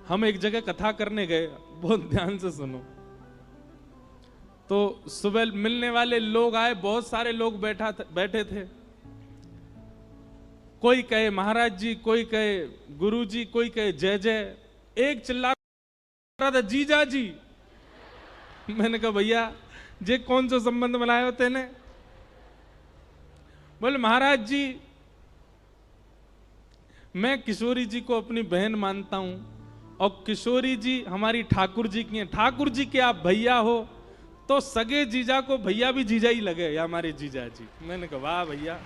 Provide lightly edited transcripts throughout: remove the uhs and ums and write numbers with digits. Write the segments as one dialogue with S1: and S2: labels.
S1: हम एक जगह कथा करने गए, बहुत ध्यान से सुनो। तो सुबह मिलने वाले लोग आए, बहुत सारे लोग बैठे थे। कोई कहे महाराज जी, कोई कहे गुरु जी, कोई कहे जय जय। एक चिल्ला रहा था जीजा जी। मैंने कहा भैया जे कौन सा संबंध बनाए होते ने? बोले महाराज जी मैं किशोरी जी को अपनी बहन मानता हूं और किशोरी जी हमारी ठाकुर जी की हैं। ठाकुर जी के आप भैया हो तो सगे जीजा को भैया भी जीजा ही लगे, या हमारे जीजा जी। मैंने कहा वाह भैया।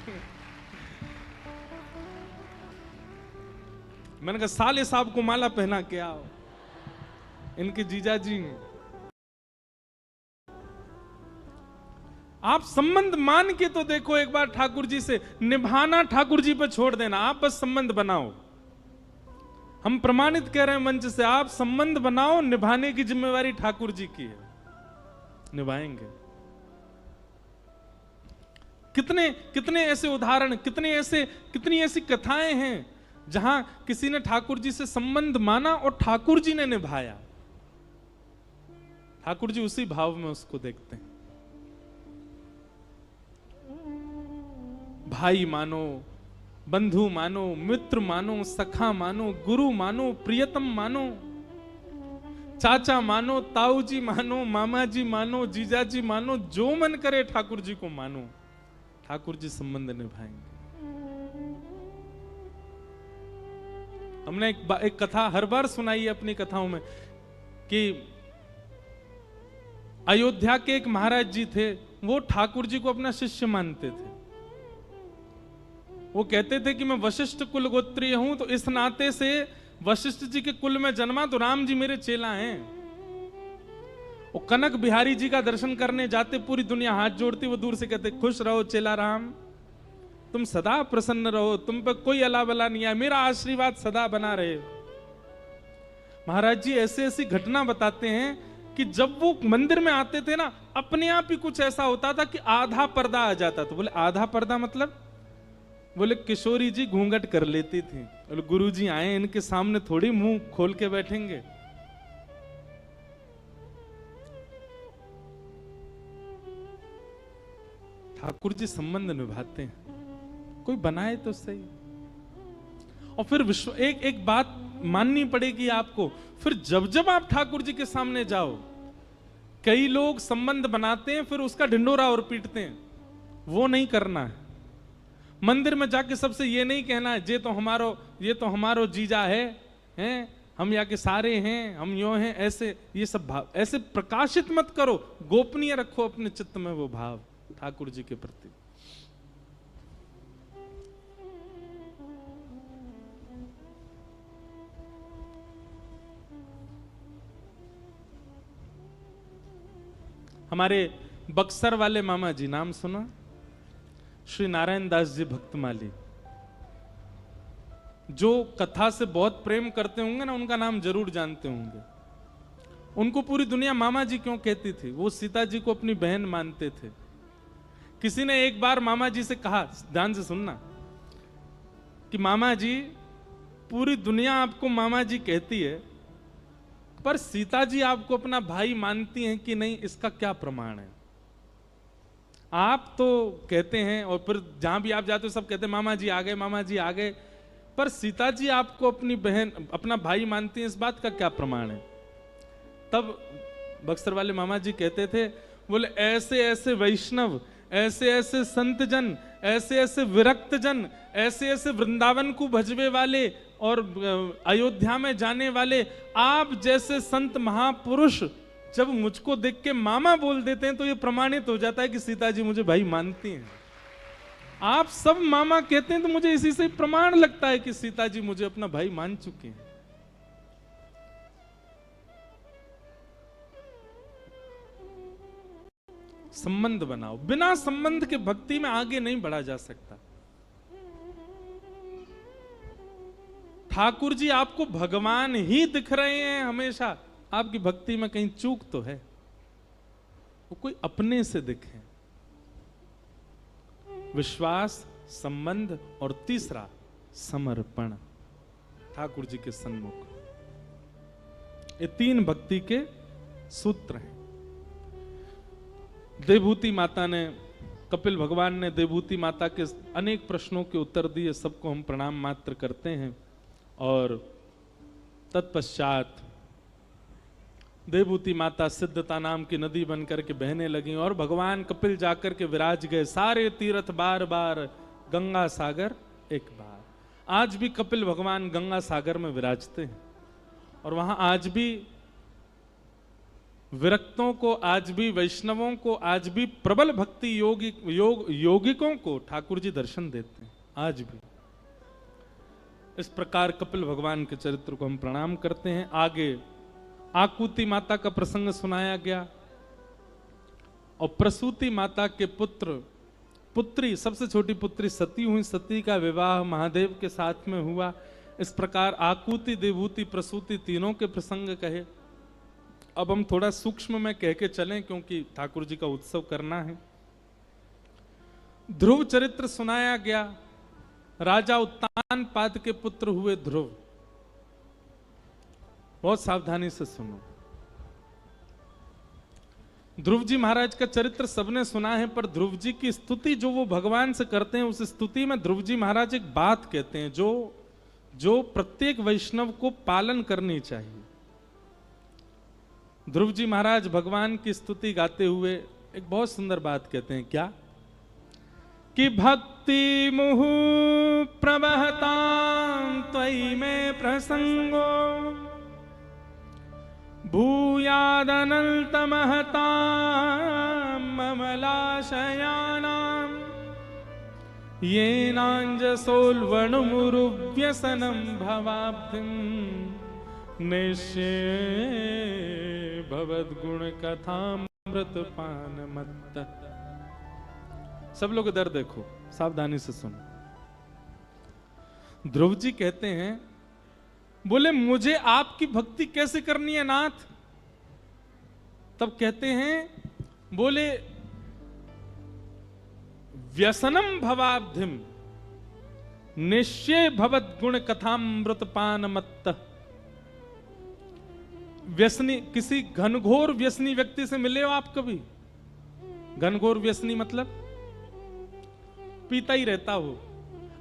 S1: मैंने कहा साले साहब को माला पहना के आओ, इनके जीजा जी। आप संबंध मान के तो देखो एक बार ठाकुर जी से। निभाना ठाकुर जी पे छोड़ देना, आप बस संबंध बनाओ। हम प्रमाणित कह रहे हैं मंच से, आप संबंध बनाओ, निभाने की जिम्मेवारी ठाकुर जी की है, निभाएंगे। कितने ऐसे उदाहरण, कितनी ऐसी कथाएं हैं जहां किसी ने ठाकुर जी से संबंध माना और ठाकुर जी ने निभाया। ठाकुर जी उसी भाव में उसको देखते हैं। भाई मानो, बंधु मानो, मित्र मानो, सखा मानो, गुरु मानो, प्रियतम मानो, चाचा मानो, ताऊ जी मानो, मामा जी मानो, जीजा जी मानो, जो मन करे ठाकुर जी को मानो। ठाकुर जी संबंध निभाएंगे। हमने एक कथा हर बार सुनाई है अपनी कथाओं में कि अयोध्या के एक महाराज जी थे, वो ठाकुर जी को अपना शिष्य मानते थे। वो कहते थे कि मैं वशिष्ठ कुल गोत्रीय हूं, तो इस नाते से वशिष्ठ जी के कुल में जन्मा तो राम जी मेरे चेला हैं। वो कनक बिहारी जी का दर्शन करने जाते, पूरी दुनिया हाथ जोड़ती, वो दूर से कहते खुश रहो चेला राम, तुम सदा प्रसन्न रहो, तुम पर कोई अला बला नहीं आए, मेरा आशीर्वाद सदा बना रहे। महाराज जी ऐसे ऐसी घटना बताते हैं कि जब वो मंदिर में आते थे ना, अपने आप ही कुछ ऐसा होता था कि आधा पर्दा आ जाता था। बोले आधा पर्दा मतलब? बोले किशोरी जी घूंघट कर लेती थी। बोले गुरु जी आए, इनके सामने थोड़ी मुंह खोल के बैठेंगे। ठाकुर जी संबंध निभाते हैं, कोई बनाए तो सही। और फिर एक बात माननी पड़ेगी आपको, फिर जब आप ठाकुर जी के सामने जाओ, कई लोग संबंध बनाते हैं फिर उसका ढिंडोरा और पीटते हैं। वो नहीं करना है। मंदिर में जाके सबसे ये नहीं कहना है ये तो हमारो जीजा है, हम यहाँ के सारे हैं, हम यो हैं, ऐसे ये सब भाव ऐसे प्रकाशित मत करो। गोपनीय रखो अपने चित्त में वो भाव ठाकुर जी के प्रति। हमारे बक्सर वाले मामा जी, नाम सुना? श्री नारायण दास जी भक्तमाली, जो कथा से बहुत प्रेम करते होंगे ना, उनका नाम जरूर जानते होंगे। उनको पूरी दुनिया मामा जी क्यों कहती थी? वो सीता जी को अपनी बहन मानते थे। किसी ने एक बार मामा जी से कहा, ध्यान से सुनना, कि मामा जी पूरी दुनिया आपको मामा जी कहती है, पर सीता जी आपको अपना भाई मानती हैं कि नहीं, इसका क्या प्रमाण है? आप तो कहते हैं और फिर जहां भी आप जाते हो सब कहते हैं मामा जी आ गए, मामा जी आ गए, पर सीता जी आपको अपनी बहन, अपना भाई मानती हैं, इस बात का क्या प्रमाण है? तब बक्सर वाले मामा जी कहते थे, बोले ऐसे ऐसे वैष्णव, ऐसे ऐसे संत जन, ऐसे ऐसे विरक्त जन, ऐसे ऐसे वृंदावन को भजवे वाले और अयोध्या में जाने वाले आप जैसे संत महापुरुष जब मुझको देख के मामा बोल देते हैं तो ये प्रमाणित हो जाता है कि सीता जी मुझे भाई मानती हैं। आप सब मामा कहते हैं तो मुझे इसी से प्रमाण लगता है कि सीता जी मुझे अपना भाई मान चुके हैं। संबंध बनाओ, बिना संबंध के भक्ति में आगे नहीं बढ़ा जा सकता। ठाकुर जी आपको भगवान ही दिख रहे हैं हमेशा, आपकी भक्ति में कहीं चूक तो है, वो कोई अपने से दिखे। विश्वास, संबंध और तीसरा समर्पण ठाकुर जी के सन्मुख। ये 3 भक्ति के सूत्र हैं। देवभूति माता ने, कपिल भगवान ने देवभूति माता के अनेक प्रश्नों के उत्तर दिए, सबको हम प्रणाम मात्र करते हैं। और तत्पश्चात देवभूति माता सिद्धता नाम की नदी बनकर के बहने लगी और भगवान कपिल जाकर के विराज गए। सारे तीर्थ बार बार, गंगा सागर एक बार। आज भी कपिल भगवान गंगा सागर में विराजते हैं और वहां आज भी विरक्तों को, आज भी वैष्णवों को, आज भी प्रबल भक्ति योगिकों को ठाकुर जी दर्शन देते हैं आज भी। इस प्रकार कपिल भगवान के चरित्र को हम प्रणाम करते हैं। आगे आकुति माता का प्रसंग सुनाया गया और प्रसूति माता के पुत्री, सबसे छोटी पुत्री सती हुई। सती का विवाह महादेव के साथ में हुआ। इस प्रकार आकुति, देवभूति, प्रसूति तीनों के प्रसंग कहे। अब हम थोड़ा सूक्ष्म में कह के चलें क्योंकि ठाकुर जी का उत्सव करना है। ध्रुव चरित्र सुनाया गया। राजा उत्तानपाद के पुत्र हुए ध्रुव। बहुत सावधानी से सुनो। ध्रुव जी महाराज का चरित्र सबने सुना है, पर ध्रुव जी की स्तुति जो वो भगवान से करते हैं, उस स्तुति में ध्रुव जी महाराज एक बात कहते हैं जो प्रत्येक वैष्णव को पालन करनी चाहिए। ध्रुव जी महाराज भगवान की स्तुति गाते हुए एक बहुत सुंदर बात कहते हैं। क्या? कि भक्ति मुहु प्रवहतां त्वयि में प्रसंगो भूयादनन्तमहतां ममलाशयानां येनाञ्जसोल्वणुमुरुव्यसनं भवाब्धिं निश्ये भवद्गुणकथामृतपानमत्त। सब लोग इधर देखो, सावधानी से सुनो। ध्रुव जी कहते हैं, बोले मुझे आपकी भक्ति कैसे करनी है नाथ? तब कहते हैं, बोले व्यसनम भवाब्धिम निश्चय भवद गुण कथामृतपान मत्त। व्यसनी, किसी घनघोर व्यसनी व्यक्ति से मिले हो आप कभी? घनघोर व्यसनी मतलब पीता ही रहता हो।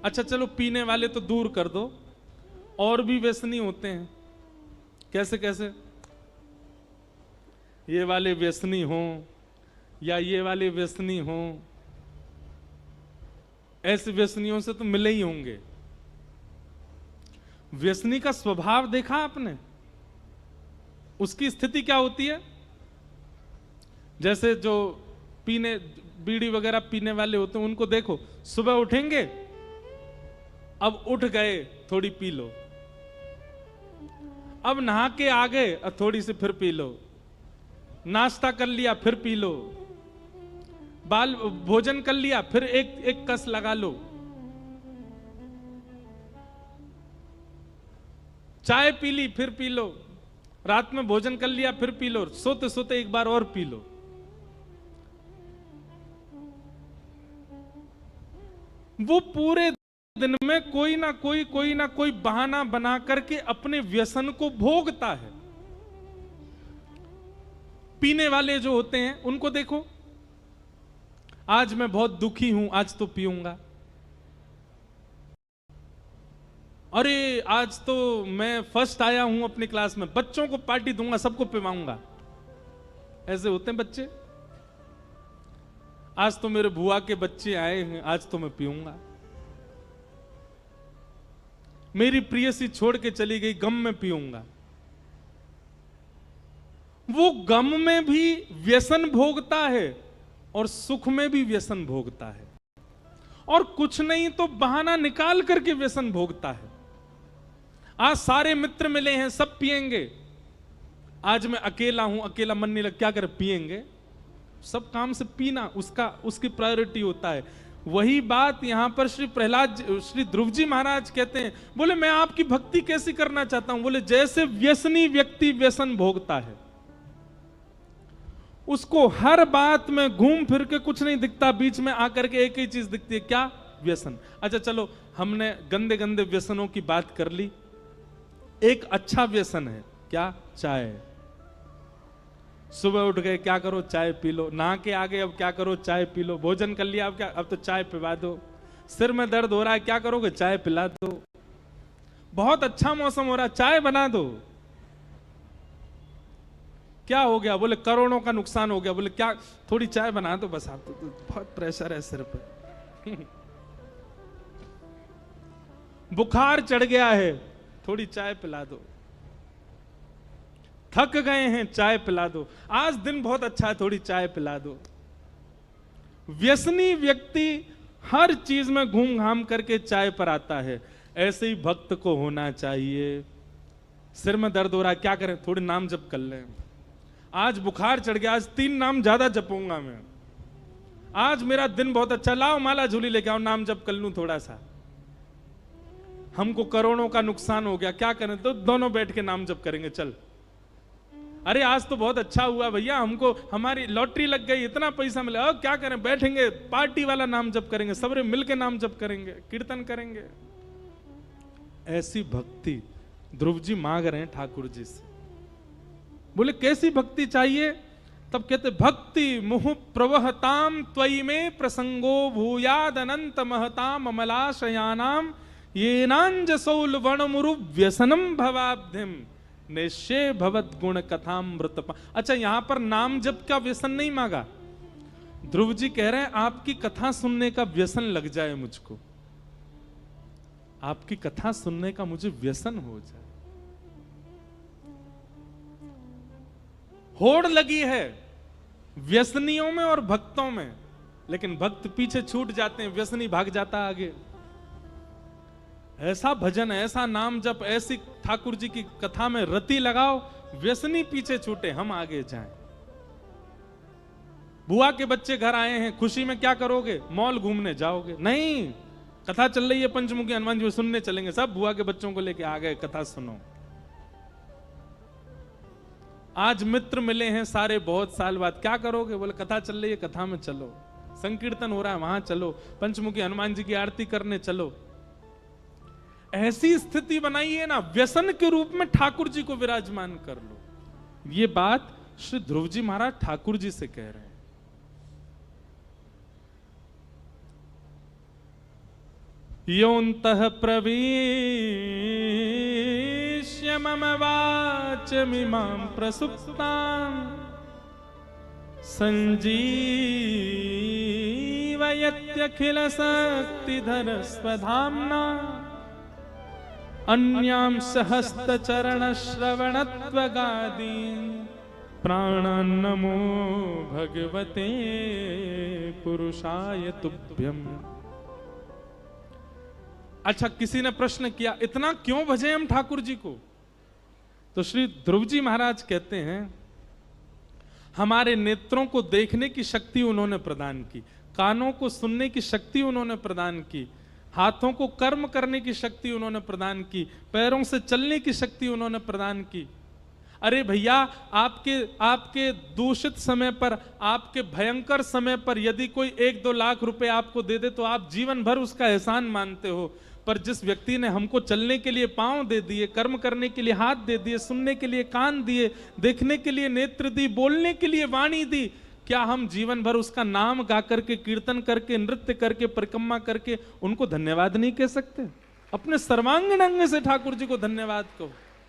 S1: अच्छा चलो, पीने वाले तो दूर कर दो, और भी व्यसनी होते हैं। कैसे कैसे? ये वाले व्यसनी हो या ये वाले व्यसनी हो, ऐसे व्यसनियों से तो मिले ही होंगे। व्यसनी का स्वभाव देखा आपने? उसकी स्थिति क्या होती है? जैसे जो पीने, बीड़ी वगैरह पीने वाले होते हैं, उनको देखो, सुबह उठेंगे, अब उठ गए थोड़ी पी लो, अब नहा के आ गए, अब थोड़ी सी फिर पी लो, नाश्ता कर लिया फिर पी लो, बाल भोजन कर लिया फिर एक कस लगा लो, चाय पी ली फिर पी लो, रात में भोजन कर लिया फिर पी लो, सोते सोते एक बार और पी लो। वो पूरे दिन में कोई ना कोई बहाना बना करके अपने व्यसन को भोगता है। पीने वाले जो होते हैं उनको देखो, आज मैं बहुत दुखी हूं, आज तो पीऊंगा, अरे आज तो मैं फर्स्ट आया हूं अपनी क्लास में, बच्चों को पार्टी दूंगा, सबको पिवाऊंगा। ऐसे होते हैं बच्चे। आज तो मेरे बुआ के बच्चे आए हैं, आज तो मैं पीऊंगा। मेरी प्रियसी छोड़ के चली गई, गम में पीऊंगा। वो गम में भी व्यसन भोगता है और सुख में भी व्यसन भोगता है, और कुछ नहीं तो बहाना निकाल करके व्यसन भोगता है। आज सारे मित्र मिले हैं, सब पिएंगे, आज मैं अकेला हूं, अकेला मन नहीं लग, क्या करे, पिएंगे। सब काम से पीना उसकी प्रायोरिटी होता है। वही बात यहां पर श्री ध्रुव जी महाराज कहते हैं, बोले मैं आपकी भक्ति कैसे करना चाहता हूं? बोले जैसे व्यसनी व्यक्ति व्यसन भोगता है, उसको हर बात में घूम फिर के कुछ नहीं दिखता, बीच में आकर के एक ही चीज दिखती है, क्या? व्यसन। अच्छा चलो, हमने गंदे गंदे व्यसनों की बात कर ली। एक अच्छा व्यसन है, क्या? चाय। सुबह उठ गए, क्या करो? चाय पी लो। नहा के आ गए, अब क्या करो? चाय पी लो। भोजन कर लिया, अब क्या? अब तो चाय पिला दो। सिर में दर्द हो रहा है, क्या करोगे? चाय पिला दो। बहुत अच्छा मौसम हो रहा है, चाय बना दो। क्या हो गया? बोले करोड़ों का नुकसान हो गया। बोले क्या? थोड़ी चाय बना दो बस। आप तो बहुत प्रेशर है सिर पे। बुखार चढ़ गया है, थोड़ी चाय पिला दो। थक गए हैं, चाय पिला दो। आज दिन बहुत अच्छा है, थोड़ी चाय पिला दो। व्यसनी व्यक्ति हर चीज में घूम घाम करके चाय पर आता है। ऐसे ही भक्त को होना चाहिए। सिर में दर्द हो रहा है, क्या करें? थोड़ी नाम जप कर लें। आज बुखार चढ़ गया, आज 3 नाम ज्यादा जपूंगा मैं। आज मेरा दिन बहुत अच्छा, लाओ माला झूली लेके आओ, नाम जप कर लूं थोड़ा सा। हमको करोड़ों का नुकसान हो गया, क्या करें? तो दोनों बैठ के नाम जप करेंगे। चल, अरे आज तो बहुत अच्छा हुआ भैया, हमको हमारी लॉटरी लग गई, इतना पैसा मिला। अब क्या करें? बैठेंगे, पार्टी वाला नाम जप करेंगे, सबरे मिलके नाम जप करेंगे, कीर्तन करेंगे। ऐसी भक्ति ध्रुव जी मांग रहे हैं ठाकुर जी से। बोले कैसी भक्ति चाहिए? तब कहते भक्ति मुहु प्रवहताम त्वयि में प्रसंगो भूयाद अनंत महताम अमलाशयानाम येनांजसौल वणमुरु व्यसनम भवाब्धिम निश्चय भवत गुण कथामृत। अच्छा, यहां पर नाम जप का व्यसन नहीं मांगा। ध्रुव जी कह रहे हैं आपकी कथा सुनने का व्यसन लग जाए मुझको, आपकी कथा सुनने का मुझे व्यसन हो जाए। होड़ लगी है व्यसनियों में और भक्तों में, लेकिन भक्त पीछे छूट जाते हैं, व्यसनी भाग जाता आगे। ऐसा भजन, ऐसा नाम जप, ऐसी ठाकुर जी की कथा में रति लगाओ, व्यसनी पीछे छूटे, हम आगे जाएं। बुआ के बच्चे घर आए हैं, खुशी में क्या करोगे? मॉल घूमने जाओगे? नहीं, कथा चल रही है पंचमुखी हनुमान जी सुनने चलेंगे। सब बुआ के बच्चों को लेके आ गए, कथा सुनो। आज मित्र मिले हैं सारे बहुत साल बाद, क्या करोगे? बोले कथा चल रही है, कथा में चलो। संकीर्तन हो रहा है, वहां चलो। पंचमुखी हनुमान जी की आरती करने चलो। ऐसी स्थिति बनाइए ना, व्यसन के रूप में ठाकुर जी को विराजमान कर लो। ये बात श्री ध्रुव जी महाराज ठाकुर जी से कह रहे हैं। योऽन्तः प्रविश्य मम वाचमिमां प्रसुप्तां संजीवयत्यखिल शक्तिधर स्वधाम्ना अन्यांश हस्तचरणश्रवणत्वगादीन् प्राणान् नमो भगवते पुरुषाय तुभ्यम्। अच्छा, किसी ने प्रश्न किया इतना क्यों भजे हम ठाकुर जी को? तो श्री ध्रुव जी महाराज कहते हैं हमारे नेत्रों को देखने की शक्ति उन्होंने प्रदान की, कानों को सुनने की शक्ति उन्होंने प्रदान की, हाथों को कर्म करने की शक्ति उन्होंने प्रदान की, पैरों से चलने की शक्ति उन्होंने प्रदान की। अरे भैया, आपके दूषित समय पर, आपके भयंकर समय पर यदि कोई 1-2 लाख रुपए आपको दे दे तो आप जीवन भर उसका एहसान मानते हो। पर जिस व्यक्ति ने हमको चलने के लिए पांव दे दिए, कर्म करने के लिए हाथ दे दिए, सुनने के लिए कान दिए, देखने के लिए नेत्र दी, बोलने के लिए वाणी दी, क्या हम जीवन भर उसका नाम गा करके, कीर्तन करके, नृत्य करके, परिक्रमा करके उनको धन्यवाद नहीं कह सकते? अपने सर्वांगीण अंग से ठाकुर जी को धन्यवाद कहो।